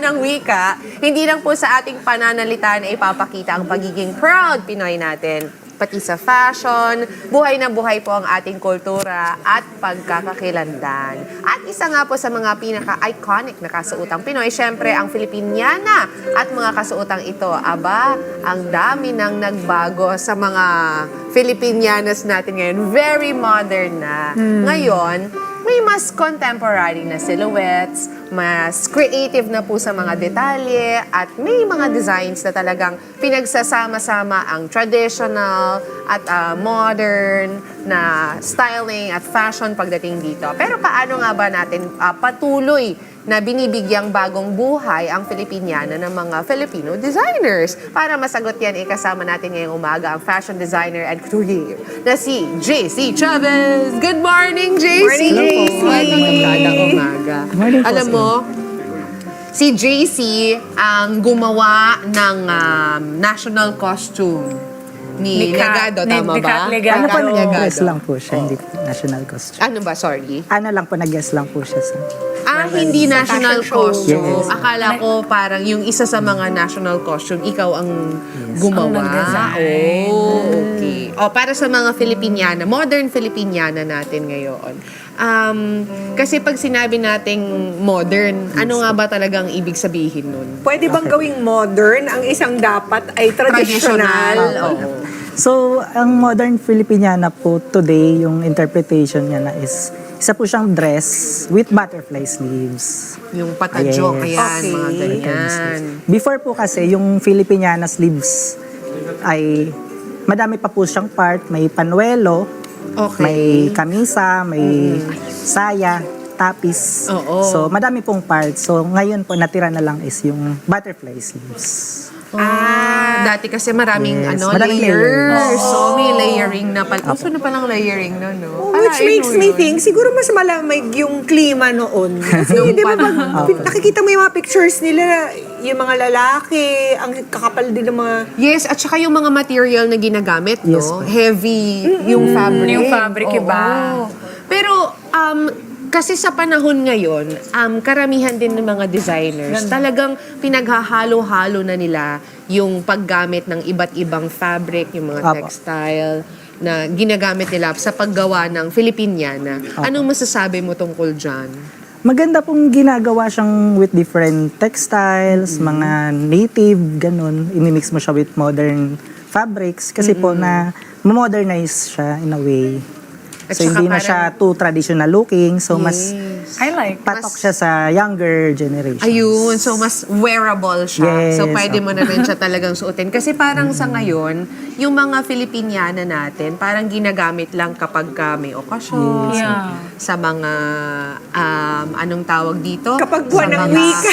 ng wika, hindi lang po sa ating pananalita na ipapakita ang pagiging proud Pinoy natin, pati sa fashion, buhay na buhay po ang ating kultura at pagkakakilanlan. At isa nga po sa mga pinaka-iconic na kasuotang Pinoy, syempre ang Filipiniana at mga kasuotang ito. Aba, ang dami nang nagbago sa mga Filipinianas natin ngayon. Very modern na. Ngayon, may mas contemporary na silhouettes, mas creative na po sa mga detalye, at may mga designs na talagang pinagsasama-sama ang traditional at modern na styling at fashion pagdating dito. Pero paano nga ba natin patuloy na binibigyang bagong buhay ang Filipiniana ng mga Filipino designers? Para masagot yan, kasama natin ngayong umaga ang fashion designer and couturier na si JC Chavez. Good morning, JC! Morning, JC! Magandang umaga. Morning po, Alam mo, si JC ang gumawa ng national costume ni Legado, tama ba? Ano po, Legado. nag-guess lang po siya, hindi po national costume. Ano ba, sorry? Ano lang po, nag-guess lang po siya sa... Hindi national costume. Yes. Akala ko parang yung isa sa mga national costume, ikaw ang gumawa. Ang nag-design. Okay. Para sa mga Filipiniana, modern Filipiniana natin ngayon. Kasi pag sinabi nating modern, ano nga ba talagang ibig sabihin nun? Pwede bang gawing modern? Ang isang dapat ay traditional. Oo. So, ang modern Filipiniana po today, yung interpretation niya na is, isa po siyang dress with butterfly sleeves. Yung patajok, Yes. ayan, Okay. mga ganyan. Before po kasi, yung Filipiniana sleeves ay madami pa po siyang part. May panuelo, Okay. may kamisa, may saya, tapis. Oo. So, madami pong parts. So, ngayon po, natira na lang is yung butterfly sleeves. Dati kasi maraming Yes, layers. maraming layers. So, may layering na pala. Uso na palang layering na, no? Which makes me think, siguro mas malamig yung klima noon. Kasi di ba nakikita mo yung mga pictures nila, yung mga lalaki, ang kakapal din ng mga... Yes, at saka yung mga material na ginagamit, Yes, no? po. Heavy yung fabric. Yung fabric, Oo. iba. Pero, kasi sa panahon ngayon, karamihan din ng mga designers, talagang pinaghahalo-halo na nila yung paggamit ng iba't ibang fabric, yung mga Apo. textile, na ginagamit nila sa paggawa ng Filipiniana. Anong masasabi mo tungkol dyan? Maganda pong ginagawa siyang with different textiles, mga native, ganun. Inimix mo siya with modern fabrics kasi po na modernize siya in a way. At So, saka hindi na parang- siya too traditional looking. So, mas I like. patok siya sa younger generation. Ayun, so mas wearable siya. Yes, So pwede mo na rin siya talagang suotin. Kasi parang sa ngayon, yung mga Filipiniana natin, parang ginagamit lang kapag may okasyon, Yeah. sa mga, anong tawag dito? Kapag buwan Sa ng mga- wika.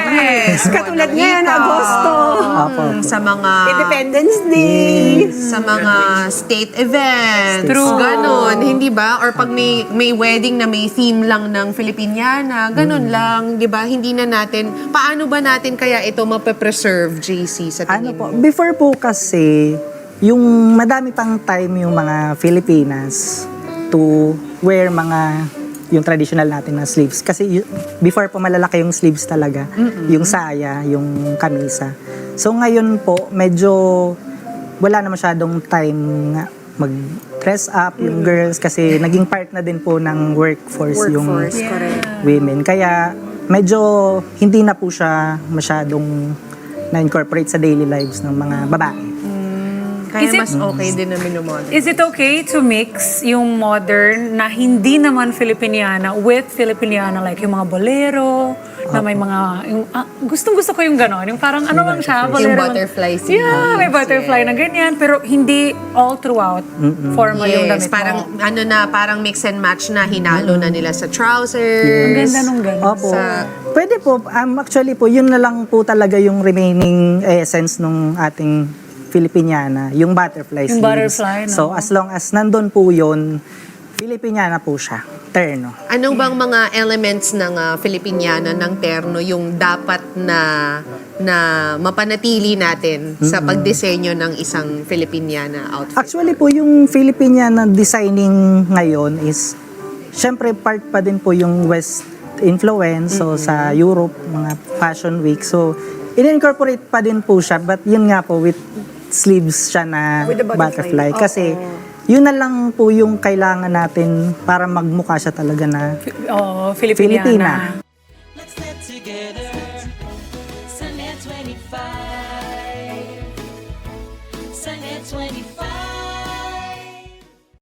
Yes, Katulad buwan ng ngayon, wika. Agosto. Opo. Sa mga... Independence Day. Sa mga state events. True. Ganon, hindi ba? Or pag may wedding na may theme lang ng Filipiniana, ganon lang, di ba? Hindi na natin, paano ba natin kaya ito mape-preserve, JC, sa Ano tingin po, mo? before po kasi, yung madami pang time yung mga Filipinas to wear yung traditional natin na sleeves. Kasi before po malalaki yung sleeves talaga, yung saya, yung kamisa. So ngayon po, medyo wala na masyadong time nga mag-dress up yung girls kasi naging part na din po ng workforce yung correct. women. Kaya medyo hindi na po siya masyadong na-incorporate sa daily lives ng mga babae. Kaya Is it- mas okay din na minumodel. Is it okay to mix yung modern na hindi naman Filipiniana with Filipiniana, like yung mga bolero, na may mga, gustong-gusto ko yung gano'n. Yung parang ano lang siya, bolero. Yung lang. butterfly sleeves. Yeah, may butterfly na ganyan. Pero hindi all throughout formal yung Yes, damit parang mo. parang mix and match na hinalo na nila sa trousers. Ang ganda nung gano'n. Opo. Sa- Pwede po. Actually po, yun na lang po talaga yung remaining essence nung ating Filipiniana, yung butterfly Yung sleeves. butterfly, no? So, as long as nandun po yun, Filipiniana po siya. Terno. Ano bang mga elements ng Filipiniana ng terno yung dapat na mapanatili natin sa pagdisenyo ng isang Filipiniana outfit? Actually po, yung Filipiniana designing ngayon is, syempre part pa din po yung influence. So, sa Europe, mga fashion week. So, in-incorporate pa din po siya. But yun nga po, with sleeves siya na With the butterfly. butterfly. Kasi, yun na lang po yung kailangan natin para magmukha siya talaga na Filipiniana. Filipina. Let's get together. Sunday 25. Sunday 25.